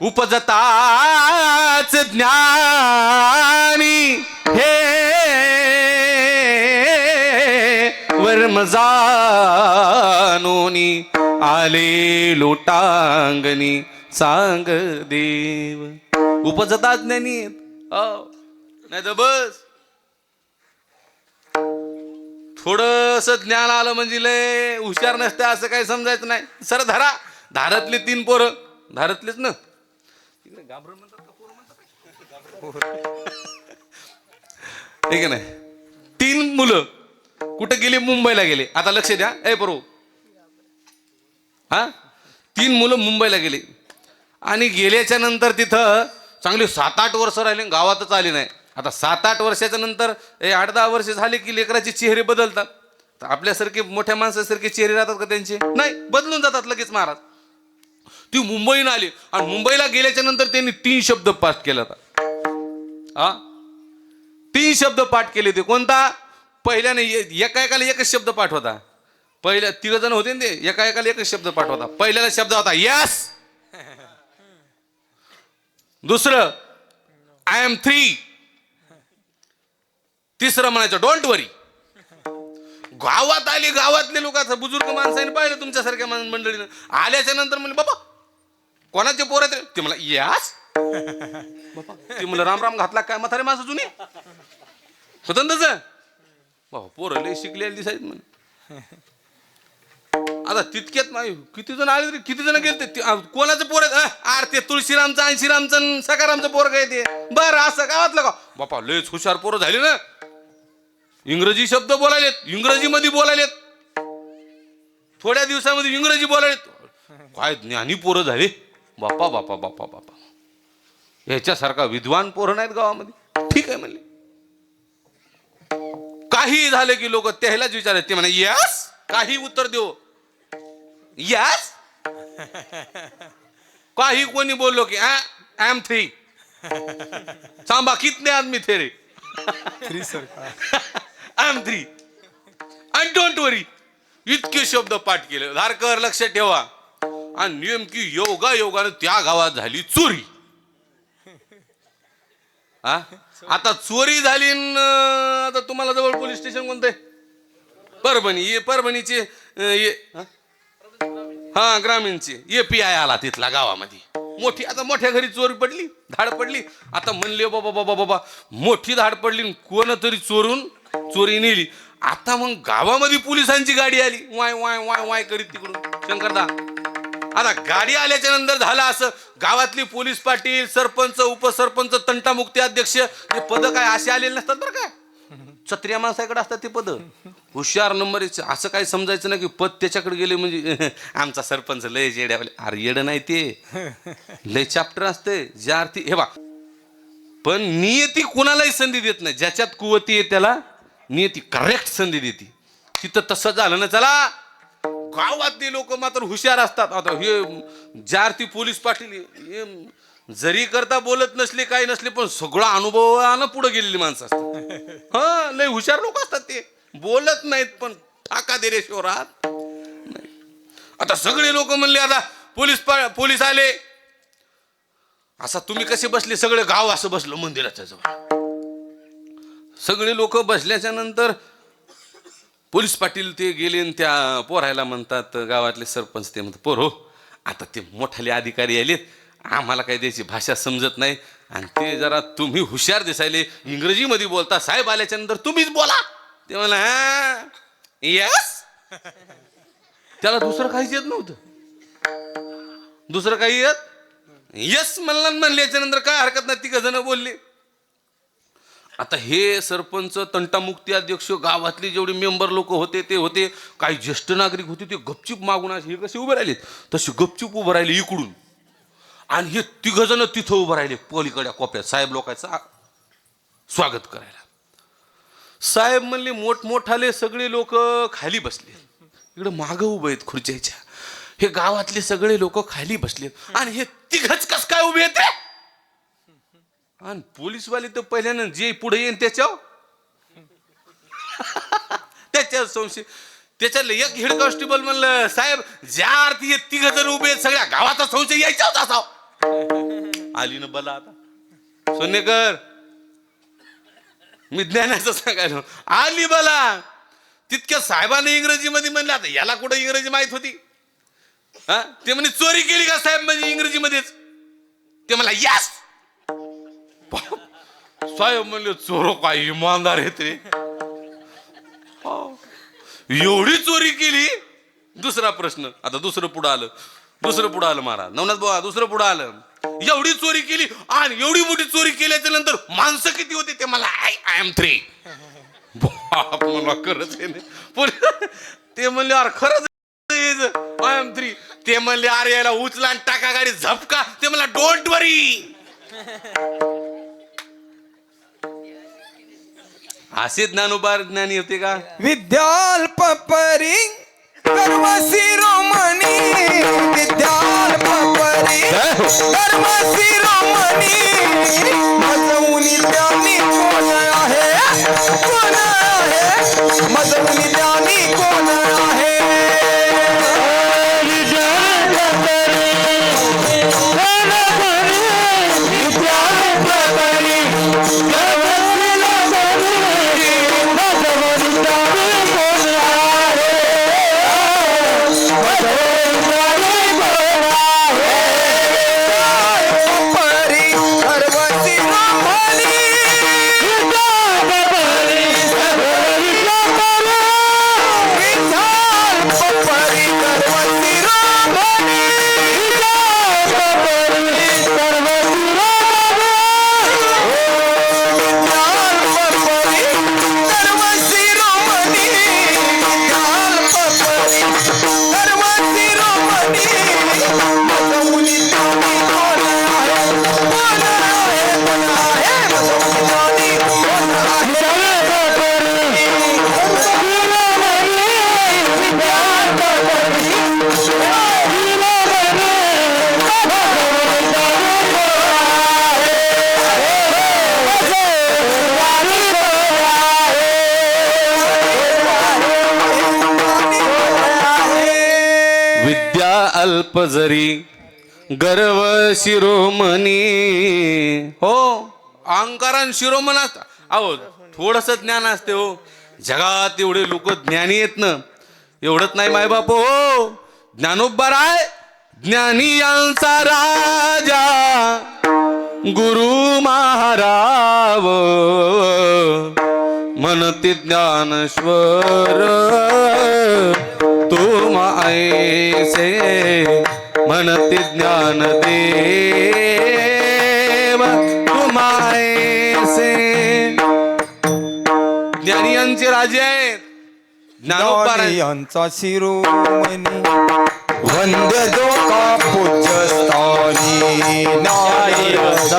उपजताच ज्ञानी हे वर्म जानोनी आले लोटांगणी सांग देव. उपजता ज्ञानी नाही तर बस थोडस ज्ञान आलं म्हणजे लय हुशार नसते असं काही समजायचं नाही. सर धरा धारातले 3 पोरं धारातलेच ना घाबरून म्हणतात का पोरं म्हणतात ठीक आहे नाही 3 मुलं कुठे गेली मुंबईला गेले. आता लक्ष द्या ए पोरो हा 3 मुलं मुंबईला गेले आणि गेल्याच्या नंतर तिथं चांगली 7-8 वर्ष राहिले गावातच आली नाही. आता 7-8 वर्षाच्या नंतर 8-10 वर्ष झाले की लेकराचे चेहरे बदलतात. तर आपल्यासारखे मोठ्या माणसासारखे चेहरे राहतात का त्यांचे नाही बदलून जातात लगेच महाराज. ती मुंबईला आली आणि मुंबईला गेल्याच्या नंतर त्यांनी 3 शब्द पाठ केला होता. 3 शब्द पाठ केले ते कोणता पहिल्याने एका एकच शब्द पाठ होता. पहिल्या 3 जण होते ते एका एकच शब्द पाठ होता. पहिल्याला शब्द होता यस. दुसरं आय एम 3. तिसरं म्हणायचं डोंट वरी. गावात आली गावातले लोक बुजुर्ग माणसाने पाहिलं तुमच्यासारख्या मंडळीनं आल्याच्या नंतर म्हणले बाबा कोणाचे पोर आहेत ते मला यास बाबा ते मला राम राम घातला काय म्हातारे माणसं जुनी स्वतंत्रच बाबा पोरं लय शिकलेली दिसायत म्हणे. आता तितक्यात नाही किती जण आले किती जण गेले कोणाचे पोर आहेत आर ते तुळशीरामचं ऐंशीरामचं सकारामचं पोर काय ते बरं असं गावातलं का बापा लयच हुशार पोरं झाली ना. इंग्रजी शब्द बोलायलेत इंग्रजीमध्ये बोलायलेत थोड्या दिवसामध्ये इंग्रजी बोलायलेत काय ज्ञानी पोरं झाले बापा बापा बापा बापा. याच्यासारखा विद्वान पोरं नाहीत गावामध्ये. ठीक आहे म्हणले. काही झाले की लोक त्यालाच विचारत ते म्हणे यस काही उत्तर देऊ यस. काही कोणी बोललो की आय एम 3 सांबा कितने आदमी थे रे 3 सर आय एम 3 आणि डोंट वरी. इतके शब्द पाठ केले. धारकर लक्ष ठेवा. आणि नेमकी योगानं त्या गावात झाली चोरी. आता चोरी झाली आता तुम्हाला जवळ पोलीस स्टेशन कोणतं आहे परभणी परभणीचे हा ग्रामीणचे API आला तिथला गावामध्ये मोठी. आता मोठ्या घरी चोरी पडली धाड पडली. आता म्हणले बाबा बाबा बाबा मोठी धाड पडली कोण तरी चोरून चोरी नेली. आता मग गावामध्ये पोलिसांची गाडी आली वाय वाय वाय वाय करीत तिकडून शंकरदा. आता गाडी आल्याच्या नंतर झालं असं गावातली पोलीस पाटील सरपंच उपसरपंच तंटामुक्ती अध्यक्ष हे पद काय असे आलेले नसतात बरं का. छत्र्या माणसाकडे असतात ते पद. हुशार नंबर असं काही समजायचं नाही की पद त्याच्याकडे गेले म्हणजे आमचा सरपंच लय जेड्यावले. अरे येड नाही ते लय चॅप्टर असते ज्या अर्थी हे बा. पण नियती कुणालाही संधी देत नाही. ज्याच्यात कुवती आहे त्याला नियती करेक्ट संधी देते. तिथं तसं झालं ना चला गावातले लोक मात्र हुशार असतात. आता हे ज्या अर्थी पोलीस पाटील हे जरी करता बोलत नसले काही नसले पण सगळं अनुभवानं पुढे गेलेली माणसं असतात. हा लय हुशार लोक असतात ते बोलत नाहीत पण ठाका दे रे शोरात. आता सगळे लोक म्हणले आता पोलीस आले. असा तुम्ही कसे बसले सगळे गाव असं बसलं मंदिराच्या जवळ. सगळे लोक बसल्याच्या नंतर पोलीस पाटील ते गेले आणि त्या पोरायला म्हणतात गावातले सरपंच ते म्हणतात पोर हो आता ते मोठाले अधिकारी आलेत आम्हाला काही त्याची भाषा समजत नाही आणि ते जरा तुम्ही हुशार दिसायले इंग्रजीमध्ये बोलता साहेब आल्याच्या नंतर तुम्हीच बोला. ते म्हणा यस. त्याला दुसरं काहीच येत नव्हतं. दुसरं काही येत यस म्हणल्याच्या नंतर काय हरकत नाही 3 जण बोलले. आता हे सरपंच तंटामुक्ती अध्यक्ष गावातले जेवढे मेंबर लोक होते ते होते काही ज्येष्ठ नागरिक होते ते गपचूप मागून हे कसे उभे राहिले तसे गपचूप उभे राहिले इकडून. आणि हे 3 जण तिथं उभं राहिले पलीकडल्या कोप्यात साहेब लोकांचं स्वागत करायला. साहेब म्हणले मोठमोठाले सगळे लोक खाली बसले इकडे मागं उभे आहेत खुर्च्याच्या. हे गावातले सगळे लोक खाली बसले आणि हे 3 कस काय उभे आहेत. आणि पोलीसवाले तर पहिल्यानं जे पुढे येईन त्याच्यावर संशय. त्याच्यातलं एक हेड कॉन्स्टेबल म्हणलं साहेब ज्या अर्थी हे 3 जण उभे आहेत सगळ्या गावाचा संशय यायचा होता असाव. आली ना बला आता सोनेकर, मी ज्ञानाचं सांगायला आली बला. तितक्या साहेबांनी इंग्रजीमध्ये म्हणलं, आता याला कुठं इंग्रजी माहित होती. हा ते म्हणे चोरी केली का साहेब म्हणजे इंग्रजीमध्येच. ते मला यस. साहेब म्हणले चोर काय इमानदार आहेत रे, एवढी चोरी केली. दुसरा प्रश्न, आता दुसरं पुढं आलं महाराज नवनाथ बुवा, दुसरं पुढं आलं. एवढी चोरी केली आणि एवढी मोठी चोरी केल्याच्या नंतर माणसं किती होते. ते मला आय एम 3. बाप मला खरंच आहे ना. ते म्हणले अरे खरंच आय एम 3. ते म्हणले अरे याला उचला आणि टाका गाडी झपका. ते मला डोंट वरी. असे ज्ञानोबा ज्ञानी होते का. विद्याल्प परी कर्म शिरोमणी, विद्याल्प परी कर्म शिरोमणी, मजवून ज्ञानी कोण आहे, कोण आहे, मजवून ज्ञानी कोण आहे. अल्प जरी गर्व शिरोमणी. हो अहंकारान शिरोमण असत. अहो थोडस ज्ञान असते हो. जगात एवढे लोक ज्ञानी आहेत ना. एवढंच नाही माय बाप हो. ज्ञानोबा राय ज्ञानी यांचा राजा गुरु महाराव म्हणते ज्ञानेश्वर तुम ऐसे म्हणते ज्ञान देव तुम ऐसे. ज्ञानी यांचे राजे आहेत ज्ञानोबा यांचा शिरोमणी, वंद्य जो का पूज्य स्थानी, ज्ञानी यांचा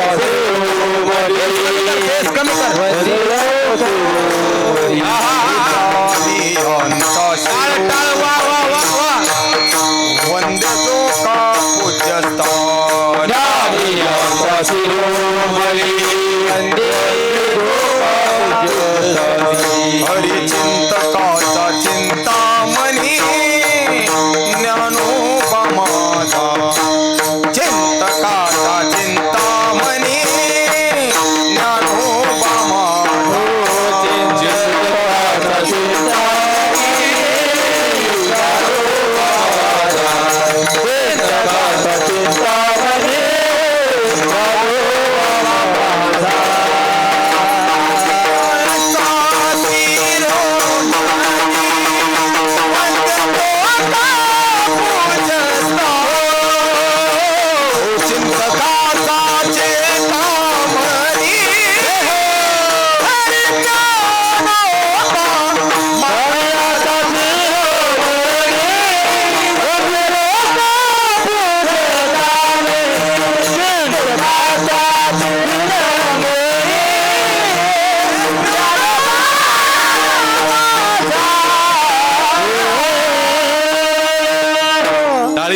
वंद्य जो का पूज्य स्थानी, हरिचिंतकाचा चिंतामणी, ज्ञानोबा माझा चिंतकाचा चिंतामणी, ज्ञानोबा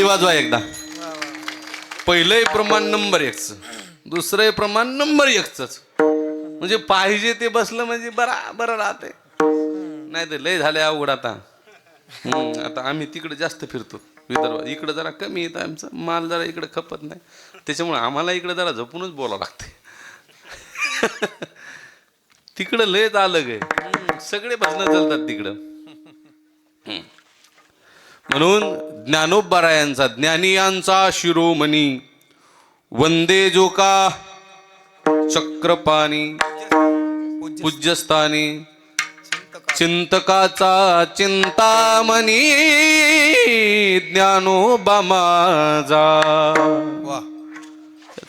वाजवा एकदा. पहिलंही प्रमाण नंबर 1च, दुसरंही प्रमाण नंबर 1च. म्हणजे पाहिजे ते बसलं म्हणजे बरं राहते. नाही तर लय झाले अवघड. आता आम्ही तिकडे जास्त फिरतो विदर्भात. इकडे जरा कमी येतं आमचं माल, जरा इकडे खपत नाही. त्याच्यामुळे आम्हाला इकडे जरा जपूनच बोलावं लागते. तिकडं लयच अलग आहे, सगळे भजनं चालतात तिकडं. म्हणून ज्ञानोबरायांचा ज्ञानियांचा शिरोमणी वंदे जो का चक्रपाणी पूज्यस्थानी चिंतकाचा चिंतामणी ज्ञानोबा माझा. वा.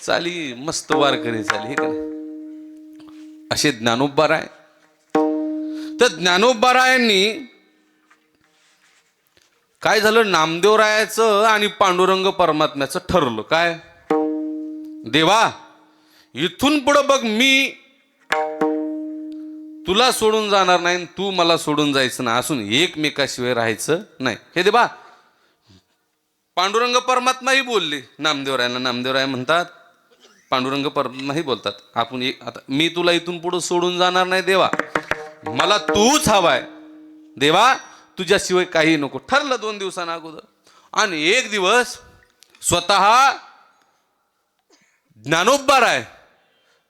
चाली मस्त वारकरी चाली हे का नाही? असे ज्ञानोबराय. तर ज्ञानोबरायांनी काय झालं, नामदेवरायाचं आणि पांडुरंग परमात्म्याचं ठरलं. काय, देवा इथून पुढं बघ मी तुला सोडून जाणार नाही, तू मला सोडून जायचं ना, असून एकमेकाशिवाय राहायचं नाही. हे देवा पांडुरंग परमात्माही बोलले नामदेवरायांना. नामदेवराय म्हणतात, पांडुरंग परमात्माही बोलतात, आपण आता मी तुला इथून पुढे सोडून जाणार नाही देवा, मला तूच हवाय देवा, तुझ्याशिवाय काही नको. ठरलं 2 दिवसांना अगोदर. आणि एक दिवस स्वतः ज्ञानोबराय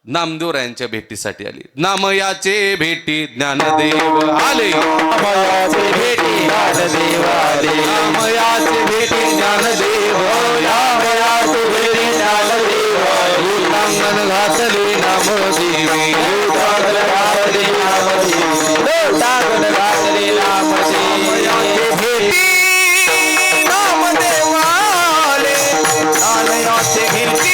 नामदेवरायांच्या भेटीसाठी आली. नामयाचे भेटी ज्ञानदेव आले, नामयाचे भेटी ज्ञानदेव आले, नामयाचे भेटी ज्ञानदेव, नामयाचे भेटी ज्ञानदेव, लोटांगण घातले नामदेवी, लोटांगण घातले नामदेवी, लोटांगण घातले नामदेवी, भेटी नामदेव आले, नामयाचे भेटी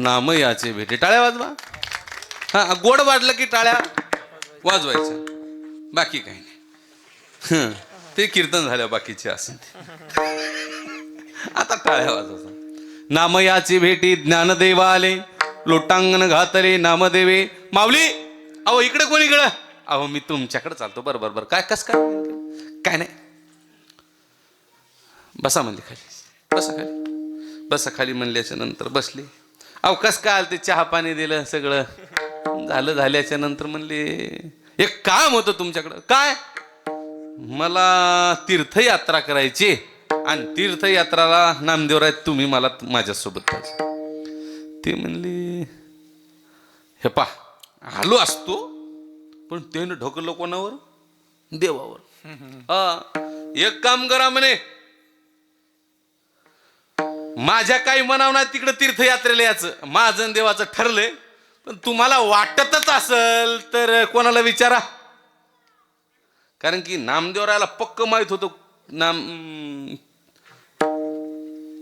नामयाचे भेटे. टाळ्या वाजवा. हा, गोड वाजलं की टाळ्या वाजवायच्या, बाकी काही नाही. ते कीर्तन झालं बाकीचे असं. आता टाळ्या वाजवायचा. नामयाचे भेटी ज्ञानदेव आले, लोटांगण घातले नामदेवे. माऊली अहो इकडे कोण इकडं? अहो मी तुमच्याकडे चालतो. बरं बरं बरं. काय कस काय? काय नाही, बसा म्हणले खाली, बसा खाली, बसा खाली म्हणल्याच्या नंतर बसले. अहो कस काय आलं, ते चहा पाणी दिलं, सगळं झालं. झाल्याच्या नंतर म्हणले एक काम होतं तुमच्याकडं. काय? मला तीर्थयात्रा करायची, आणि तीर्थयात्राला नामदेवराय तुम्ही मला माझ्यासोबत पाहिजे. ते म्हणले हे पा आलो असतो, पण त्यानं ढकललं कोणावर? देवावर. एक काम करा म्हणे, माझ्या काही म्हणाव नाही तिकडे तीर्थयात्रेला याचं, माझं देवाचं ठरलंय, पण तुम्हाला वाटतच असल तर कोणाला विचारा. कारण की नामदेवरायाला पक्क माहित होतं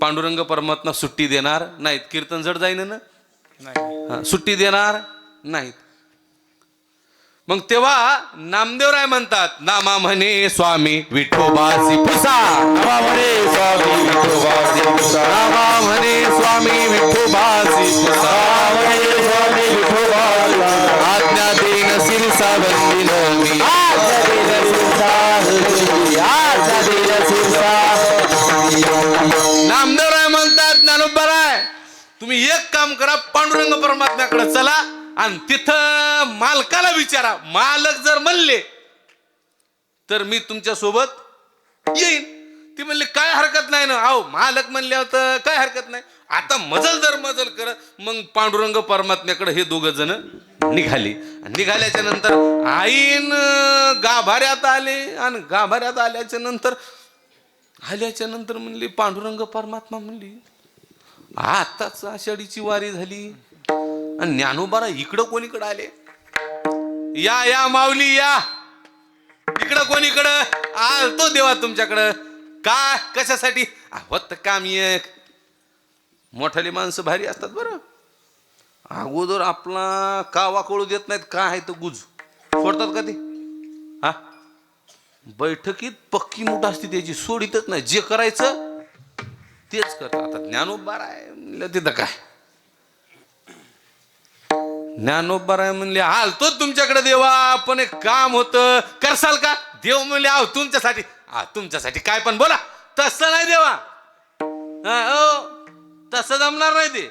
पांडुरंग परमात्मा सुट्टी देणार नाहीत. कीर्तन जड जाईन ना, सुट्टी देणार नाहीत. मग तेव्हा नामदेवराय म्हणतात, नामा म्हणे स्वामी विठोबाची पुसा, नामा म्हणे स्वामी विठोबाची पुसा, नामा म्हणे स्वामी विठोबाची पुसा, स्वामी विठोबाची आज्ञा देन शिरसा बंदिन मी, आज्ञा देन शिरसा, आज्ञा देन शिरसा. नामदेवराय म्हणतात, ज्ञानोबराय तुम्ही एक काम करा, पांडुरंग परमात्म्याकडे चला आणि तिथं मालकाला विचारा. मालक जर म्हणले तर मी तुमच्या सोबत येईन. ती म्हणली काय हरकत नाही ना. अहो मालक म्हणले होतं काय हरकत नाही. आता मजल जर मजल करत मग पांडुरंग परमात्म्याकडे हे 2 जण निघाली. निघाल्याच्या नंतर आईन गाभाऱ्यात आले, आणि गाभाऱ्यात आल्याच्या नंतर म्हणली पांडुरंग परमात्मा म्हणली आताच आषाढीची वारी झाली, आणि ज्ञानोबारा इकडं कोणीकडं आले? या या माऊली या, इकडं कोणीकडं आलतो देवा तुमच्याकडं. का कशासाठी? होत काम एक. मोठाली माणसं भारी असतात बरं. अगोदर आपला कावा कळू देत नाहीत, काय आहे तो गुज सोडतात का ते? हा बैठकीत पक्की मूठ असते त्याची, सोडीतच नाही. जे करायचं तेच करतात. आता ज्ञानोबा आहे म्हणलं तिथं काय, ज्ञानोबा आहे म्हणले आलतो तुमच्याकडे देवा, पण एक काम होतं, करसाल का? देव म्हणले आहो तुमच्यासाठी. तुमच्यासाठी काय पण बोला. तसं नाही देवा, तसं जमणार नाही ते,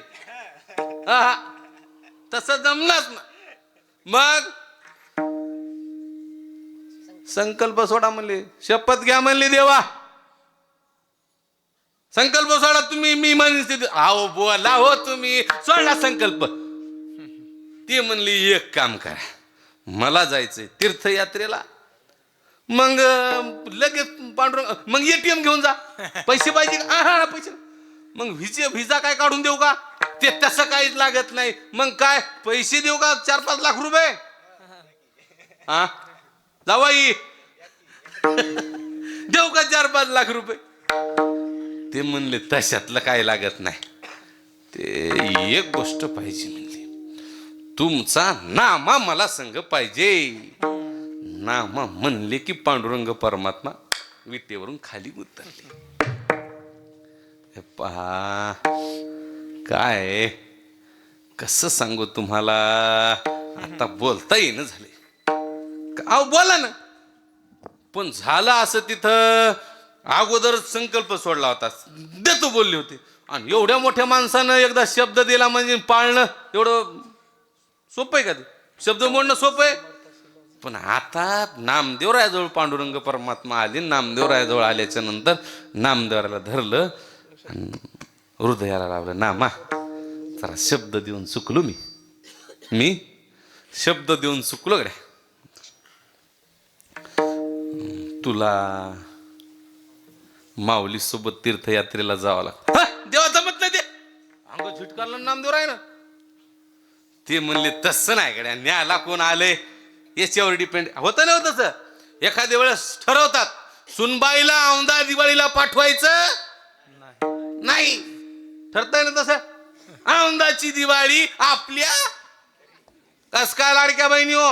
तसं जमणार ना. मग संकल्प सोडा म्हणले, शपथ घ्या म्हणले देवा, संकल्प सोडा तुम्ही. मी म्हणते आहो बोला हो तुम्ही, सोडला संकल्प. ते म्हणली एक काम करा, मला जायचंय तीर्थयात्रेला. मग लगेच पांडुरंग, मग एटीएम घेऊन जा. पैसे पाहिजे का? हा पैसे. मग व्हिजा काय काढून देऊ का? ते तसं काहीच लागत नाही. मग काय पैसे देऊ का 4-5 लाख रुपये? हा जावाई देऊ का 4-5 लाख रुपये? ते म्हणले तशातलं काय लागत नाही. ते एक गोष्ट पाहिजे म्हणले, तुमचा नामा मला संग पाहिजे. नामा म्हणले की पांडुरंग परमात्मा विटेवरून खाली उतरले. पहा काय कसं सांगू तुम्हाला, आता बोलता येईना झाले. अहो बोला ना. पण झालं असं, तिथं अगोदर संकल्प सोडला होता, देतो बोलले होते. आणि एवढ्या मोठ्या माणसानं एकदा शब्द दिला म्हणजे पाळणं एवढं सोपं आहे का? ते शब्द मोडणं सोपं आहे. पण आता नामदेवरायाजवळ पांडुरंग परमात्मा आले. नामदेवरायाजवळ आल्याच्या नंतर नामदेवराला धरलं आणि हृदयाला लावलं. नामा जरा शब्द देऊन चुकलो, मी शब्द देऊन चुकलो गड्या. तुला माऊली सोबत तीर्थयात्रेला जावं लागतं. देवा जमत नाही ते, अंग झिटकारलं नामदेवरायनं. ते म्हणले तसं नाही गड्या, न्यायला कोण आलंय याच्यावर डिपेंड होतं ना. तसं एखाद्या वेळेस ठरवतात सुनबाईला औंधा दिवाळीला पाठवायचं नाही, ठरतंय ना तसं. औंधाची दिवाळी आपल्या, कस काय लाडक्या बहिणी हो,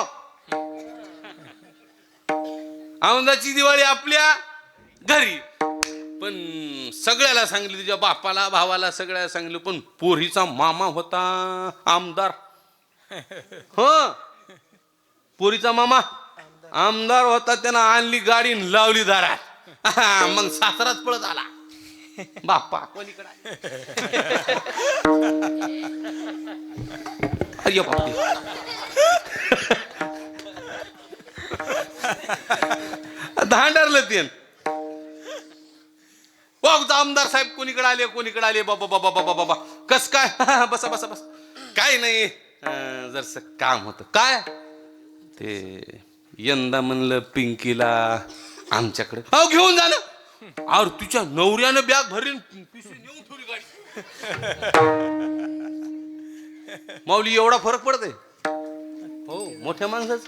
औंधाची दिवाळी आपल्या घरी. पण सगळ्याला सांगितलं, तुझ्या बापाला भावाला सगळ्याला सांगितलं. पण पोरीचा मामा होता आमदार. हो पोरीचा मामा आमदार होता, त्यानं आणली गाडी लावली दारात. मग सासराच पळत आला, बाप्पा कोणीकडे. अरे बापरे, धांडरलं ते. आमदार साहेब कोणीकडे आले बाबा बाबा बाबा बाबा. कस काय? बसा बसा बस. काय नाही, जरस काम होतं. काय ते यंदा म्हणलं पिंकीला आमच्याकडे घेऊन जा ना. और तुझ्या नवऱ्यानं बॅग भरून पिशवी नेऊन ठेवली गाडी. माऊली एवढा फरक पडते हो मोठ्या माणसाच.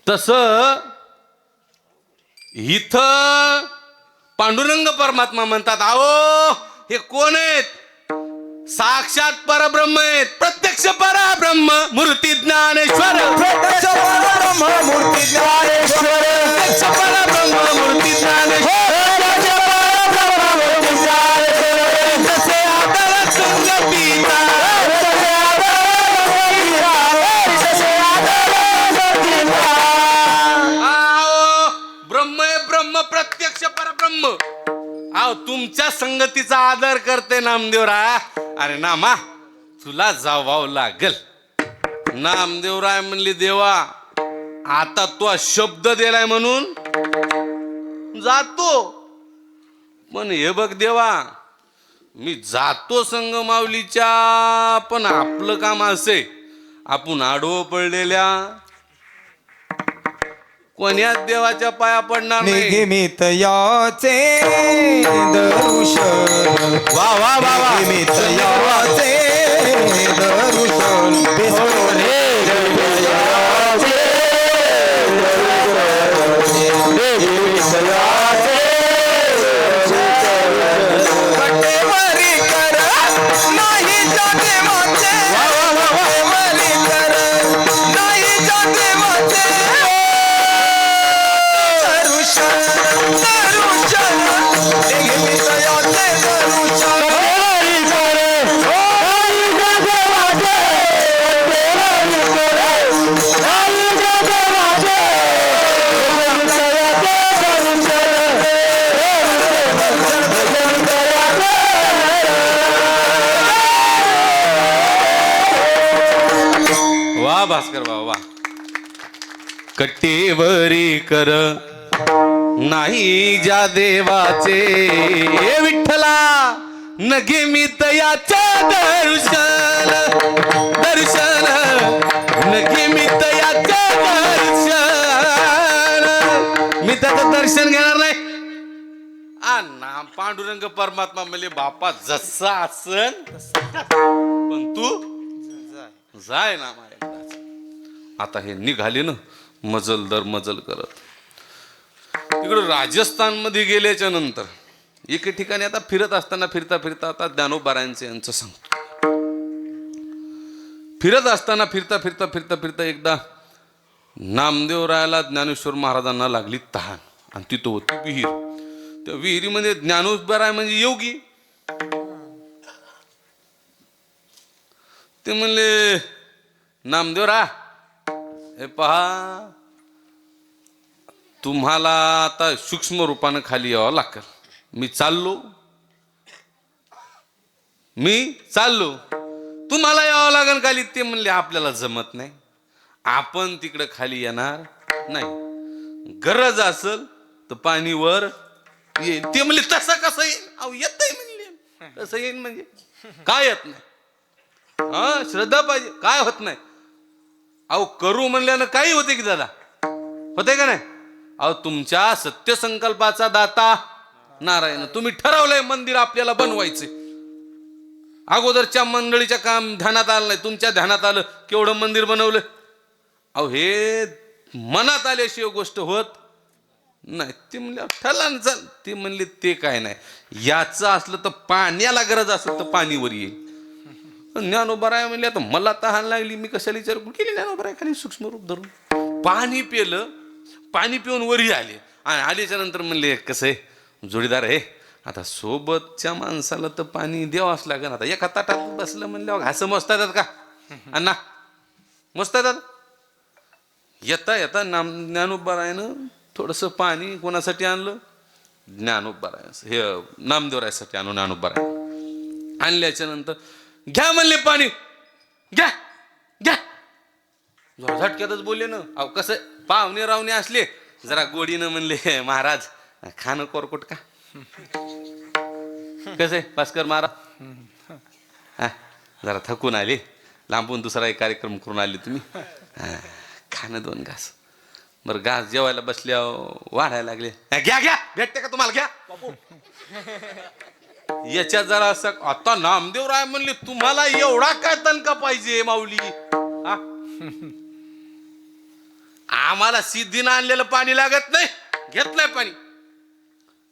तस इथं पांडुरंग परमात्मा म्हणतात, आओ हे कोण आहेत? साक्षात परब्रह्म आहेत. प्रत्यक्ष परब्रह्म मूर्ती ज्ञानेश्वर. प्रत्यक्ष परब्रह्म मूर्ती ज्ञानेश्वर. प्रत्यक्ष परब्रह्म मूर्ती ज्ञानेश्वर. जसे आदर तुंग पिता, ब्रह्म आहे ब्रह्म, प्रत्यक्ष परब्रह्म. आहो तुमच्या संगतीचा आदर करते नामदेवराय. अरे नामा तुला जावावं लागल. नामदेवराय म्हणले देवा आता तो शब्द दिलाय म्हणून जातो. पण हे बघ देवा, मी जातो संग माऊलीच्या, पण आपलं काम असे, आपण आडवं पडलेल्या कोण्याच देवाच्या पाया पडणार नाही. निगमित याचे दर्शन, वा वा वा वा. निगमित याचे दर्शन, कटेवरी कर नाही जाते वाचे, कटेवरी कर नाही जाते वाचे. भास्कर बाबा. कटेवरी कर नाही ज्या देवाचे, ए विठ्ठला नगे मी तयाच्या दर्शन दर्शन, नगे मी तयाच्या दर्शन, मी त्याचं दर्शन घेणार नाही. ना पांडुरंग परमात्मा म्हणजे बापा जसा असन पण तू जाय ना माझ्या. आता हे निघाले ना मजल दर मजल करत. तिकडं राजस्थान मध्ये गेल्याच्या नंतर एके ठिकाणी आता फिरत असताना फिरता फिरता आता ज्ञानोबारायांचं यांचं सांगतो. फिरत असताना फिरता फिरता फिरता फिरता एकदा नामदेवरायाला ज्ञानेश्वर महाराजांना लागली तहान आणि तिथं होती विहीर. त्या विहिरीमध्ये ज्ञानोबाराय म्हणजे योगी. ते म्हणले नामदेवरा हे पहा तुम्हाला आता सूक्ष्म रूपानं खाली यावं लागेल. मी चाललो तुम्हाला यावं लागेल खाली. ते म्हणले आपल्याला जमत नाही, आपण तिकडे खाली येणार नाही, गरज असेल तर पाणी वर येईल. ते म्हणले तसं कसं येईल? अहो येतंय म्हणले. कसं येईल म्हणजे काय येत नाही? हा श्रद्धा पाहिजे. काय होत नाही? अहो करू म्हणल्यानं काही होते की दादा? होते का नाही? अहो तुमच्या सत्यसंकल्पाचा दाता नारायण. तुम्ही ठरवलंय मंदिर आपल्याला बनवायचे. अगोदरच्या मंडळीच्या काम ध्यानात आलं नाही, तुमच्या ध्यानात आलं. केवढं मंदिर बनवलं? अहो हे मनात आल्याशिवाय गोष्ट होत नाही. ते म्हणले ठरला ना चल. ते म्हणले ते काय नाही, याचं असलं तर पाण्याला गरज असेल तर पाणीवर येईल. ज्ञानोबाराय म्हणले आता मला तहान लागली, मी कशाला विचार केली? ज्ञानोबाराय खाली सूक्ष्म रूप धरून पाणी पिलं. पाणी पिऊन वरी आले आणि आल्याच्या नंतर म्हणले कसं आहे जोडीदार आहे, आता सोबतच्या माणसाला तर पाणी द्यावंच लागेल. आता एका ताटात बसलं म्हणल्यावर घासं मस्त येतात का अण्णा? मस्त येतात. येता येता ज्ञानोबारायनं थोडंसं पाणी कोणासाठी आणलं? ज्ञानोबाराय हे नामदेवरायासाठी आणून ज्ञानोबाराय आणल्याच्या नंतर घ्या म्हणले पाणी, घ्या घ्या. झटक्यातच बोलले ना. अहो कसं पाहुणे रावणे असले जरा गोडीनं म्हणले महाराज खाणं कोरकोट का? कसं आहे भास्कर महाराज? हा जरा थकून आले, लांबून दुसरा एक कार्यक्रम करून आले तुम्ही, खाणं 2 घास. बरं घास जेवायला बसल्या वाढायला लागले. घ्या घ्या भेटते का तुम्हाला? घ्या. याच्यात जरा असं आता नामदेवराय म्हणले तुम्हाला एवढा काय तणका पाहिजे माऊली? आम्हाला सिद्धीनं आणलेलं पाणी लागत नाही, घेतलंय पाणी.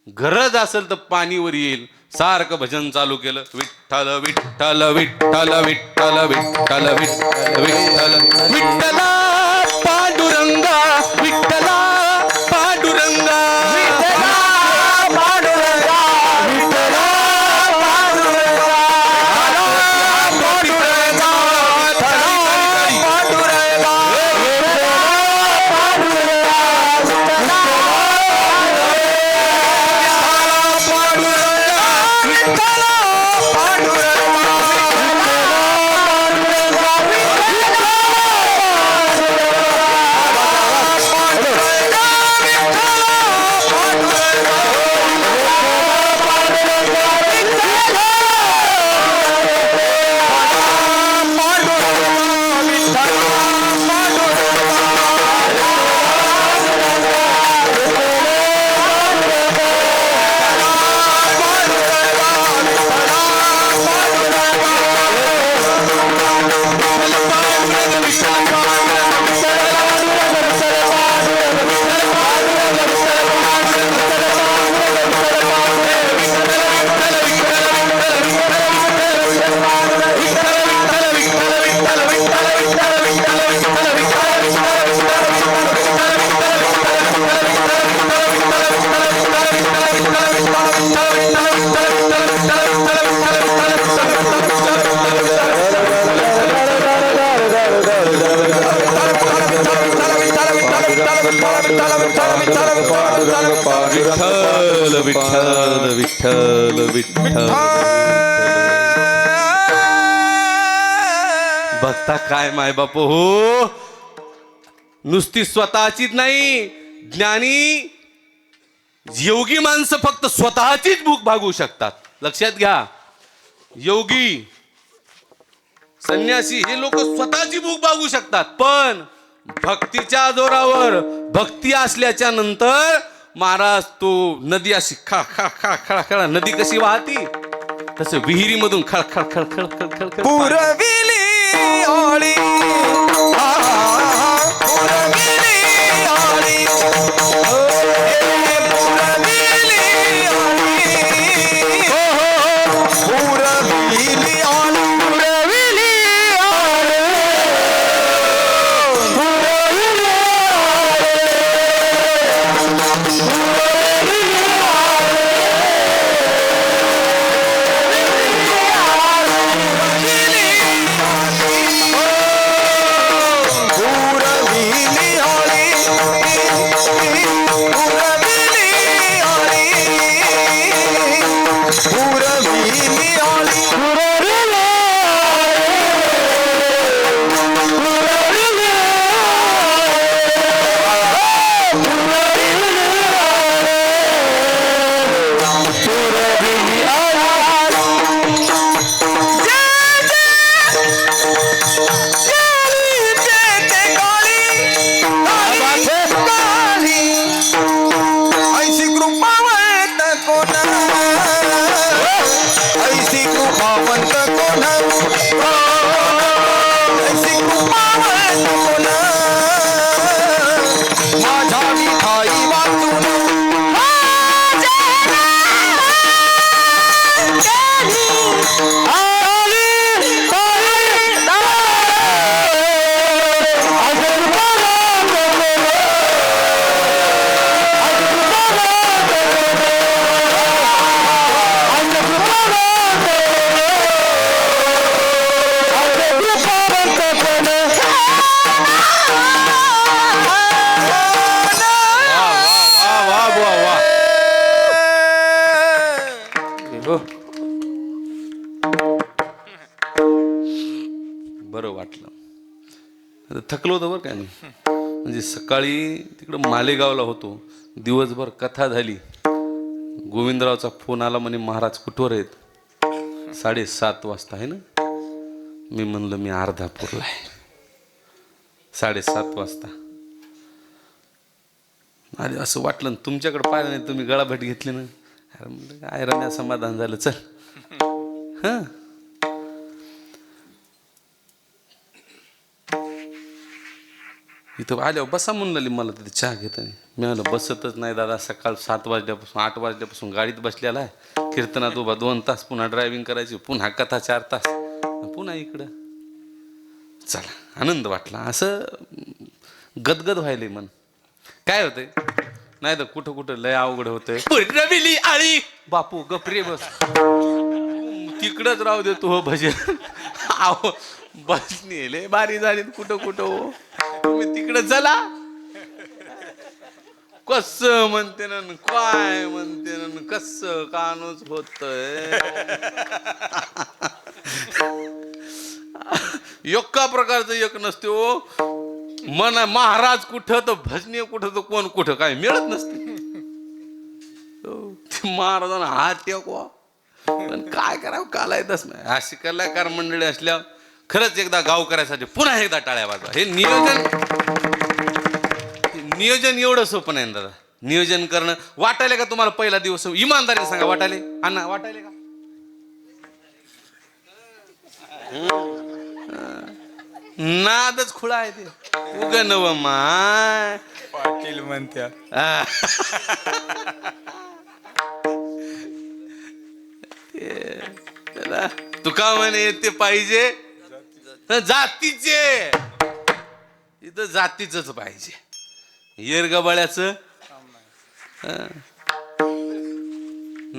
गरज असेल तर पाणीवर येईल. सारखं भजन चालू केलं. विठ्ठल विठ्ठल विठ्ठल विठ्ठल विठ्ठल विठ्ठल विठ्ठल विठ्ठला पांडुरंगा, विठ्ठला पांडुरंगा, विठ्ठला पांडुरंगा, विठ्ठला पांडुरंगा, विठ्ठल विठ्ठल विठ्ठल विठ्ठल. बघता काय माय बाप हो, नुसती स्वतःचीच नाही, ज्ञानी योगी माणसं फक्त स्वतःचीच भूक भागवू शकतात. लक्षात घ्या, योगी संन्यासी हे लोक स्वतःची भूक भागवू शकतात, पण भक्तीच्या जोरावर, भक्ती असल्याच्या नंतर महाराज तो नदी अशी खळ खळ खळ खळ खळ, नदी कशी वाहती तसं विहिरीमधून खळ खळ खळ खळ खळ खळ खळ पुरविली आळी, पुरविली आळी, पुरविली आळी, पुरविली आळी, पुरविली बरं वाटलं. आता थकलो होतो बरं काय नाही, म्हणजे सकाळी तिकडं मालेगावला होतो, दिवसभर कथा झाली. गोविंदरावचा फोन आला, म्हणे महाराज कुठवर आहेत? 7:30 वाजता आहे ना. मी म्हणलं मी अर्धापूरला आहे. 7:30 वाजता अरे असं वाटलं ना, तुमच्याकडे पाहिलं नाही, तुम्ही गळाभेट घेतली ना. अरे म्हणलं काय रम्या, समाधान झालं, चल. हां इथं आल्यावर बसा म्हणून लागली मला, तिथे चहा घेताना. मी आलो बसतच नाही दादा, सकाळ 7 वाजल्यापासून 8 वाजल्यापासून गाडीत बसलेला आहे, कीर्तनात उभा 2 तास, पुन्हा ड्रायव्हिंग करायची, पुन्हा कथा 4 तास, पुन्हा इकडं. चला आनंद वाटला, असं गदगद व्हायलंय मन. काय होतंय नाही तर कुठं कुठं लय अवघड होतंय. रविली आळी बापू गपरे बस, तिकडच राहू दे तू हो भजन. आहो बसनी लय बारी झाली कुठं कुठं हो, तुम्ही तिकडे चला. कस म्हणते ना, काय म्हणते ना, कस कानूच होतय. एका प्रकारचं एक नसते हो. मन महाराज कुठं तर भजनीय कुठं तर कोण कुठं काय मिळत नसते. महाराजांना हात टेकवा, पण काय करावं कालायतच नाही. अशी कलाकार मंडळी असल्यावर खरंच एकदा गाव करायसाठी पुन्हा एकदा टाळ्या वाजवा. हे नियोजन एवढं सोपं नाही दादा. नियोजन करणं वाटायले का तुम्हाला पहिला दिवस? इमानदारीने सांगा, वाटायले अण्णा, वाटायले का? नादच खुळा आहे ते. उग नव माय पाटील म्हणत्या. तुका म्हणे ते पाहिजे जातीचे, इथं जातीच पाहिजे. येरगबाळ्याचं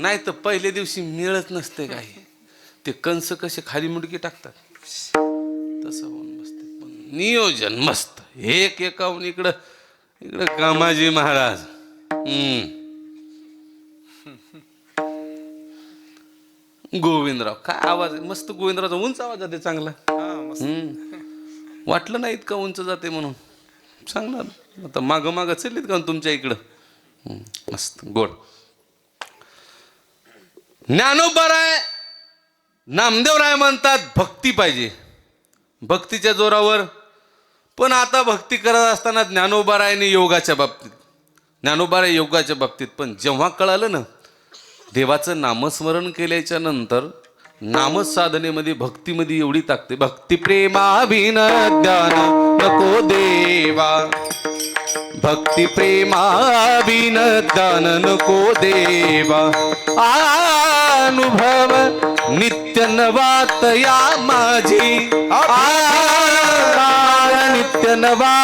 नाही तर पहिल्या दिवशी मिळत नसते काही. ते कंस कसे खाली मुडकी टाकतात तसं होऊन बसते. पण नियोजन मस्त, एक एकाहून इकडं इकडं कामाजी महाराज. गोविंदराव काय आवाज मस्त, गोविंदरावचा उंच आवाज आहे चांगला. वाटलं नाही इतकं उंच जाते म्हणून सांगणार आता मागं मागं चाललीत का तुमच्या इकडं मस्त गोड ज्ञानोबराय नामदेवराय म्हणतात भक्ती पाहिजे भक्तीच्या जोरावर पण आता भक्ती करत असताना ज्ञानोबरायने योगाच्या बाबतीत ज्ञानोबराय योगाच्या बाबतीत पण जेव्हा कळालं ना देवाचं नामस्मरण केल्याच्या नंतर नामसाधनेमध्ये भक्तीमध्ये एवढी ताकते भक्ती प्रेमाभिन ज्ञान नको देवा भक्ती प्रेमाभिन ज्ञान नको देवा अनुभव नित्य नवात या माझी नित्य नवा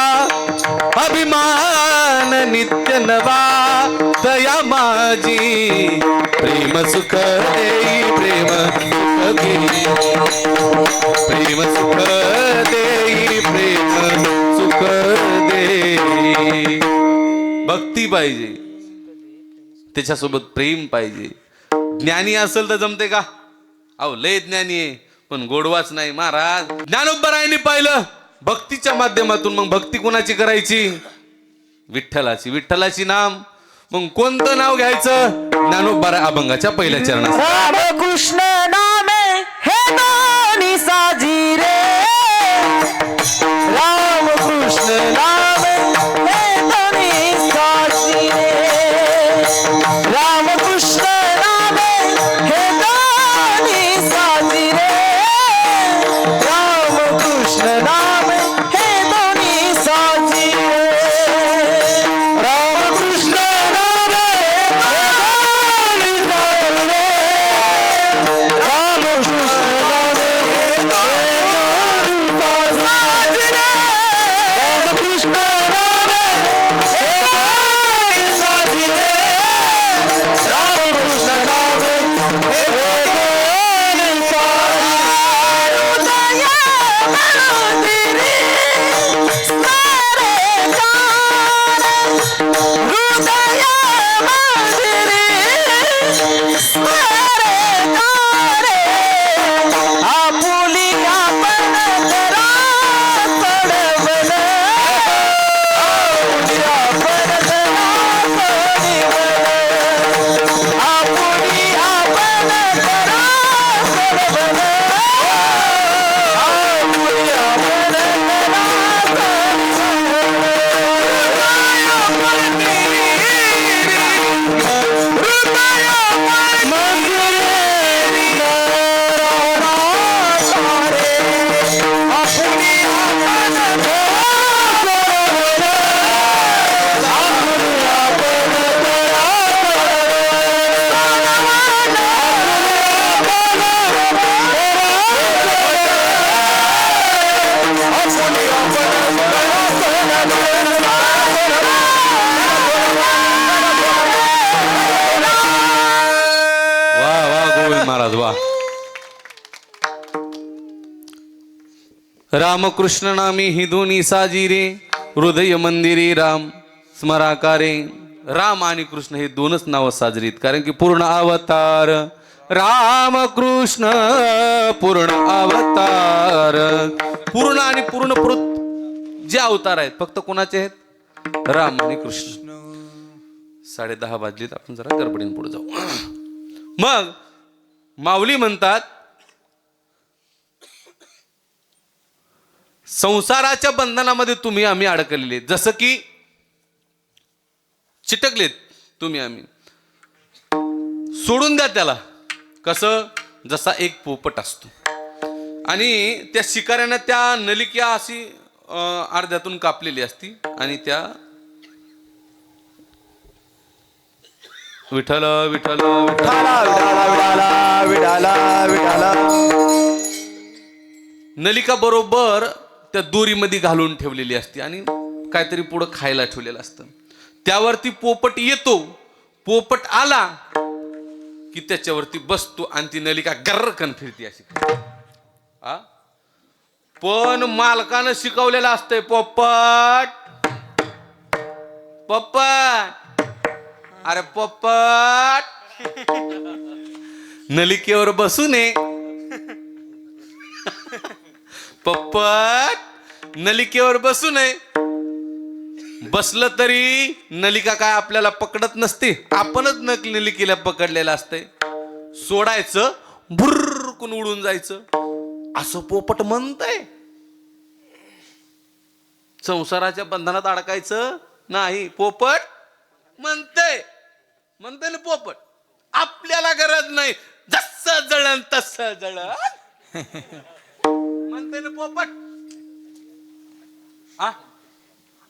अभिमान नित्य नवा दया माझी प्रेम सुख देई प्रेम सुख देई प्रेम सुख देई प्रेम सुख देई भक्ती पाहिजे त्याच्यासोबत प्रेम पाहिजे ज्ञानी असेल तर जमते का अहो लय ज्ञानी आहे पण गोडवाच नाही महाराज ज्ञानोबरायांनी पाहिलं भक्तीच्या माध्यमातून मग भक्ती कोणाची करायची विठ्ठलाची विठ्ठलाची नाम मग कोणतं नाव घ्यायचं ज्ञानोबराय अभंगाच्या पहिल्या चरणात रामकृष्ण नामे हे दोन्ही साजी रे रामकृष्ण नामे हे दोन्ही साजी रे रामकृष्ण नामे हे दोन्ही साजी रे रामकृष्ण नामे हे दोन्ही साजी रे रामकृष्ण नामे हे दोन्ही साजी रे रामकृष्ण नामे हे दोन्ही साजी रे रामकृष्ण नामे हे दोन्ही साजी रे रामकृष्ण नामे हे दोन्ही महाराज वा रामकृष्ण नामी हि दोन्ही साजी रे हृदय मंदिरी राम स्मराकारे राम आणि कृष्ण हे दोनच नावं साजरीत कारण की पूर्ण अवतार रामकृष्ण पूर्ण अवतार पूर्ण आणि पूर्ण जे अवतार आहेत फक्त कोणाचे आहेत राम आणि कृष्ण 10:30 वाजलीत आपण जरा गडबडीने पुढे जाऊ मग माऊली म्हणतात संसाराच्या बंधनामध्ये तुम्ही आम्ही अडकलेले जसं की चिटकलेत तुम्ही आम्ही सोडून द्या त्याला कसं जसा एक पोपट असतो आणि त्या शिकाऱ्यानं त्या नलिका अशी अर्ध्यातून कापलेली असती आणि त्या विठ्ठल विठ्ठल नलिका बरोबर त्या दोरीमध्ये घालून ठेवलेली असते आणि काहीतरी पुढं खायला ठेवलेलं असतं त्यावरती पोपट येतो पोपट आला की त्याच्यावरती बसतो आणि ती नलिका गर्रकन फिरते अशी पण मालकानं शिकवलेलं असतंय पोपट पोपट अरे पोपट नलिकेवर बसू नये पोपट नलिकेवर बसू नये. बसलं तरी नलिका काय आपल्याला पकडत नसते, आपणच नलिकेला पकडलेलं असतंय. सोडायचं, भुर्रकून उडून जायचं, असं पोपट म्हणतंय. संसाराच्या बंधनात अडकायचं नाही, पोपट म्हणतंय. म्हणतंय ना पोपट, आपल्याला गरज नाही, जसं जळण तसं जळण म्हणतंय ना पोपट.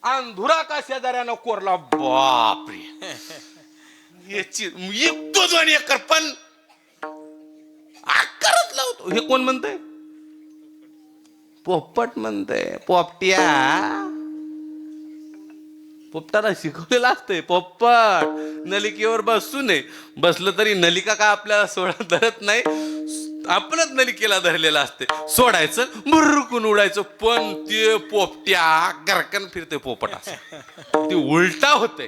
अंधुरा का शेजाऱ्यानं कोरला, बापरे याची एक 2 एकर पण आकारच लावतो. हे कोण म्हणतंय? पोपट म्हणतंय. पोपट्या, पोपटाला शिकवलेलं असतंय. पोपट नलिकेवर बसू नये. बसलं तरी नलिका काय आपल्याला सोडा धरत नाही, आपणच नलिकेला धरलेला असते. सोडायचं, भुरकून उडायचं. पण ते पोपट्या गरकन फिरते पोपट असं, ते उलटा होते.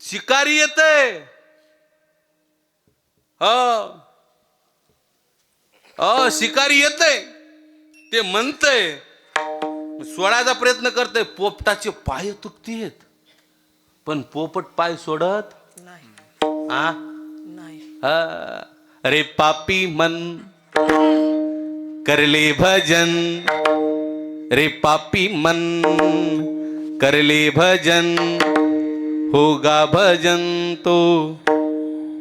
शिकारी येतंय, शिकारी येतंय, ते म्हणतंय, सोडायचा प्रयत्न करतोय. पोपटाचे पाय तुटतेत, पण पोपट पाय सोडत नाही. रे पापी मन करले भजन, रे पापी मन करले भजन, होगा भजन तो.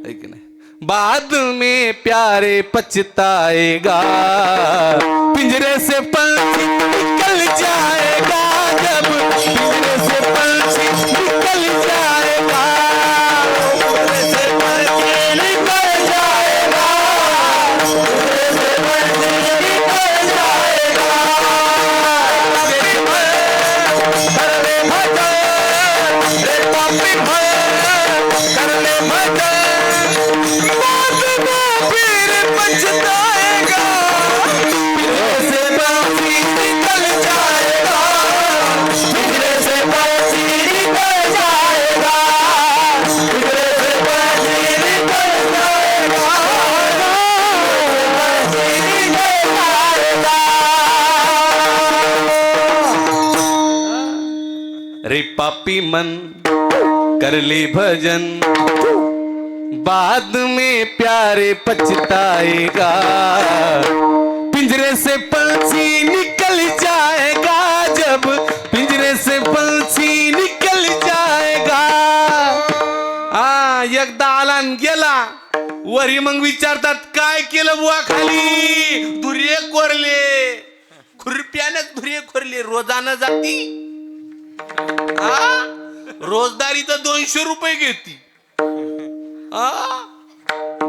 ऐक नाही, बाद में प्यारे पछताएगा, पिंजरे से पंछी निकल जाएगा, जब पिंजरे से पंछी निकल जाएगा, पिंजरे से पंछी निकल जाएगा, पिंजरे से पंछी निकल जाएगा. कर ले भजन, रे पापी भजन, कर ले भजन, फिर पछताएगा, पिंजरे से पंछी निकल जाएगा, पिंजरे से पंछी निकल जाएगा, पिंजरे से पंछी निकल जाएगा, पंछी निकल जाएगा. रे पापी मन कर ले भजन, बाद में प्यारे पछताएगा, पिंजरे से पंछी निकल जाएगा, जब पिंजरे से पंछी निकल जाएगा. एकदा आला न गेला. वरी मग विचारतात, काय केलं बुवा खाली? धुरे कोरले, खुरप्याने धुरे कोरले. रोजानं जाती, रोजदारी तर 200 रुपये घेती.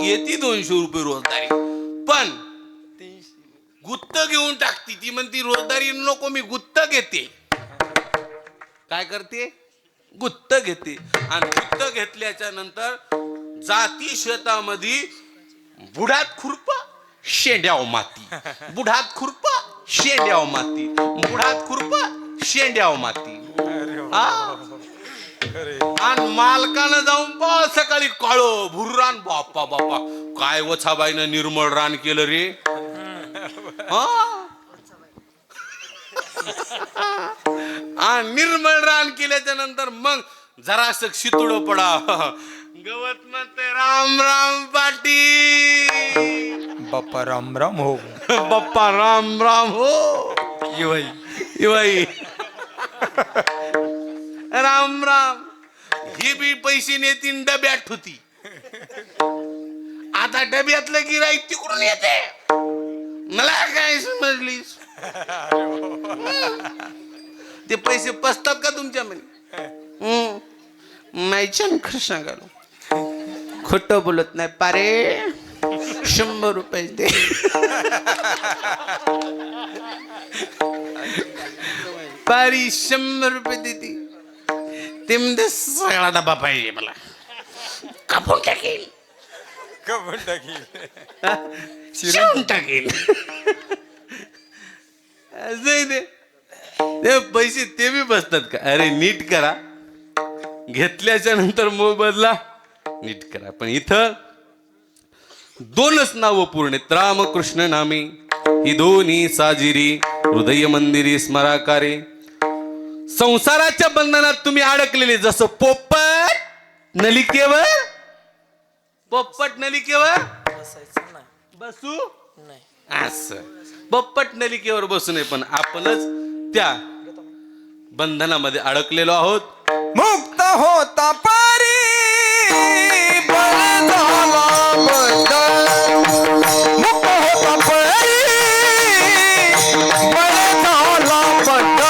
येते 200 रुपये रोजदारी, पण गुत्त घेऊन टाकती. ती म्हणती रोजदारी नको, मी गुत्त घेते. काय करते? गुत्त घेते. आणि गुत्त घेतल्याच्या नंतर जाती शेतामध्ये, बुडात खुरपा शेंड्याव माती, बुडात खुरपा शेंड्याव माती, बुडात खुरपा शेंड्याव माती. आणि मालकानं जाऊन पा सकाळी काळो भुर्रान, बाप्पा बाप्पा काय वछाबाईनं निर्मळ रान केलं रे. निर्मळ रान केल्याच्या नंतर मग जरासं शितुड पडा. गवत म्हणते राम राम पाटील. बाप्पा राम राम हो. बाप्पा राम राम हो. इवाई राम राम. ही बी पैसे नेतीन डब्यात होती. आता डब्यातलं गिराईक तिकडून येते. मला काय समजलीस? ते पैसे पसतात का तुमच्या मध्ये? नाही खरं सांगालो, खोटं बोलत नाही. पारे 100 रुपये दे. पारी 100 रुपये देते. ते म्हणते सगळा डबा पाहिजे मला, कापून टाकेल, कबूल टाकील, शिरून टाकेल. ते पैसे ते बी बसतात का? अरे नीट करा, घेतल्याच्या नंतर मोबदला नीट करा. पण इथं 2च नावं पूर्ण आहेत. रामकृष्ण नामे ही दोन्ही साजिरी हृदय मंदिरी स्मराकारे. संसाराच्या बंधनात तुम्ही अडकलेले जसं पोपट नलिकेवर बसू असं पोपट नलिकेवर बसू नये, पण आपणच त्या बंधनामध्ये अडकलेलो आहोत. मुक्त होता पारी बळ झाला बंद. मुक्त होता पारी बळ झाला बंद.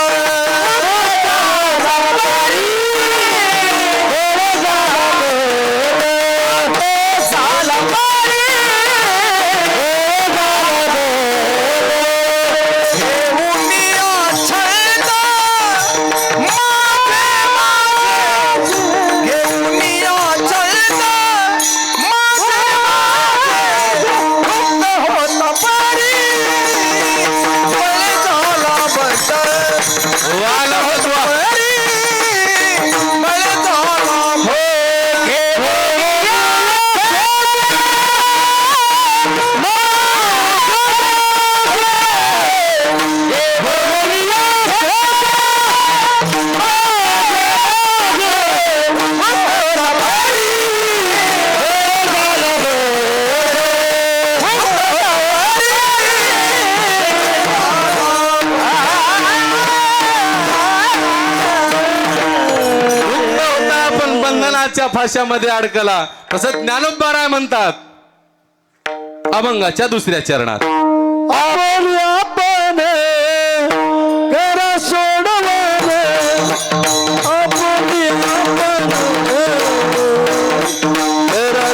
फाशामध्ये अडकला तसं ज्ञानोबा राय म्हणतात अभंगाच्या दुसऱ्या चरणात. आपण करा सोडवण आपण करा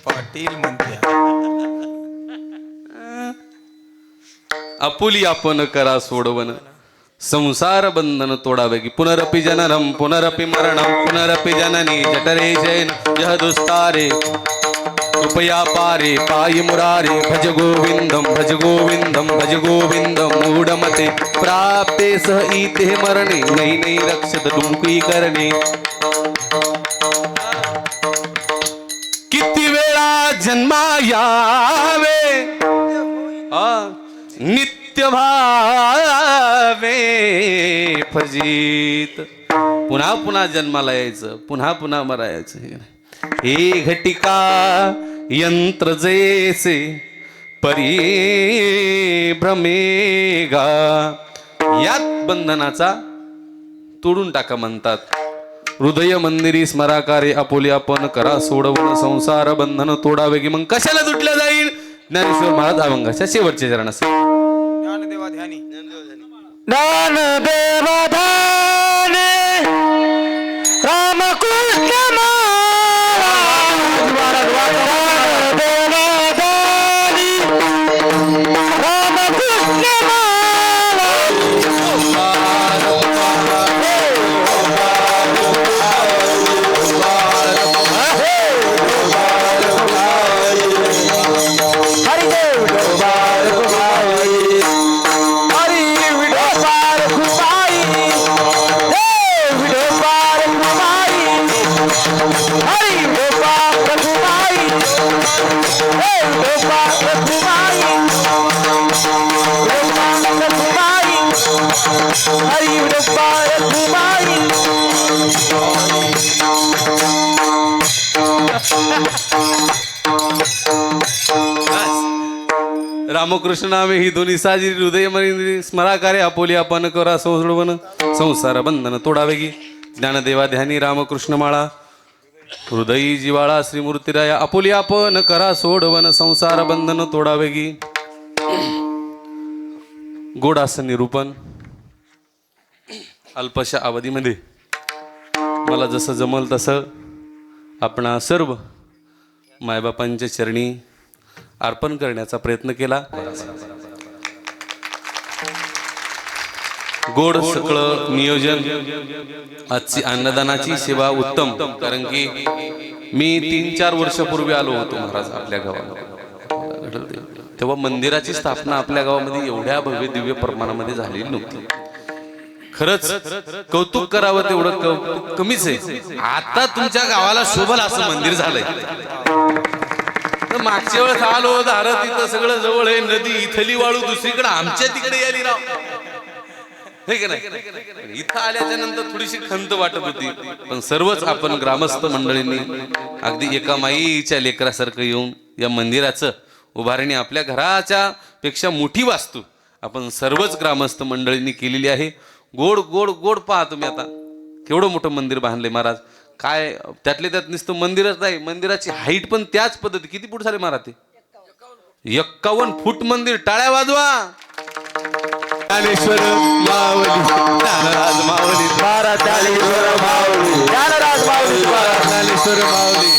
पाटील म्हणते आपुली आपण करा सोडवण संसार बंधन तोडावे की पुनरपि जननम पुनरपि मरणम पुनरपि जननी जठरे जैन यह दुस्तारे कृपया पारे पायि मुरारे भज गोविंदम भज गोविंदम भज गोविंदम मूढमते प्राप्ते सह इते मरणे नै नै रक्षत डुंकी करणे. किती वेळा जन्मा यावे नित्य भावे फजित. पुन्हा पुन्हा जन्माला यायचं पुन्हा पुन्हा मरायचं. हे घटिका यंत्र जैसे परी भ्रमेगा. यात बंधनाचा तोडून टाका म्हणतात. हृदय मंदिरी स्मराकारे आपुले आपण करा सोडवण संसार बंधन तोडावे की. मग कशाला तुटलं जाईल. ज्ञानेश्वर महाराज अभंगाच्या शेवटचे चरण असेल. ज्ञानदेवा ध्यानी ज्ञानदेवा ध्यानी रामकृष्ण महाराज हरी विठोबाय कुमारी रामकृष्ण नामे ही दोन्ही साजी हृदय मनी स्मराकारे आपोली आपण करा सोडवन संसार बंधन तोडावेगी ज्ञानदेवा ध्यानी रामकृष्ण माळा हृदयी जिवाळा श्रीमूर्तीराया आपोली आपण करा सोडवन संसार बंधन तोडावेगी. गोड असं निरूपण अल्पशा अवधीमध्ये मला जसं जमल तसं आपणा सर्व मायबापांच्या चरणी अर्पण करण्याचा प्रयत्न केला. गोड सगळं नियोजन, आजची अन्नदानाची सेवा उत्तम. कारण की मी 3-4 वर्षापूर्वी आलो होतो महाराज आपल्या गावाला. तेव्हा मंदिराची स्थापना आपल्या गावामध्ये एवढ्या भव्य दिव्य प्रमाणामध्ये झालेली नव्हती. खरंच कौतुक करावं तेवढं कौतुक कमीच आहे. आता तुमच्या गावाला शोभल असं मंदिर झालंय. मागच्या वेळेस आलो दारं तिथं सगळं जवळ आहे, नदी इथली वाळू दुसरीकडे आमच्या तिकडे याली राव, हे का नाही. इथं आल्याच्या नंतर थोडीशी खंत वाटत होती. पण सर्वच आपण ग्रामस्थ मंडळींनी अगदी एका माईच्या लेकरासारखं येऊन या मंदिराचं उभारणी आपल्या घराच्या पेक्षा मोठी वास्तू आपण सर्वच ग्रामस्थ मंडळींनी केलेली आहे. गोड गोड गोड पहा तुम्ही आता केवढं मोठं मंदिर बांधले महाराज. काय त्यातले त्यात नुसतं मंदिरच नाही, मंदिराची हाईट पण त्याच पद्धती. किती फूट झाले महाराज ते? 51 फूट मंदिर. टाळ्या वाजवा. ज्ञानेश्वर माऊली ज्ञानराज माऊली महाराज ज्ञानेश्वर माऊली ज्ञानराज माऊली ज्ञानेश्वर माऊली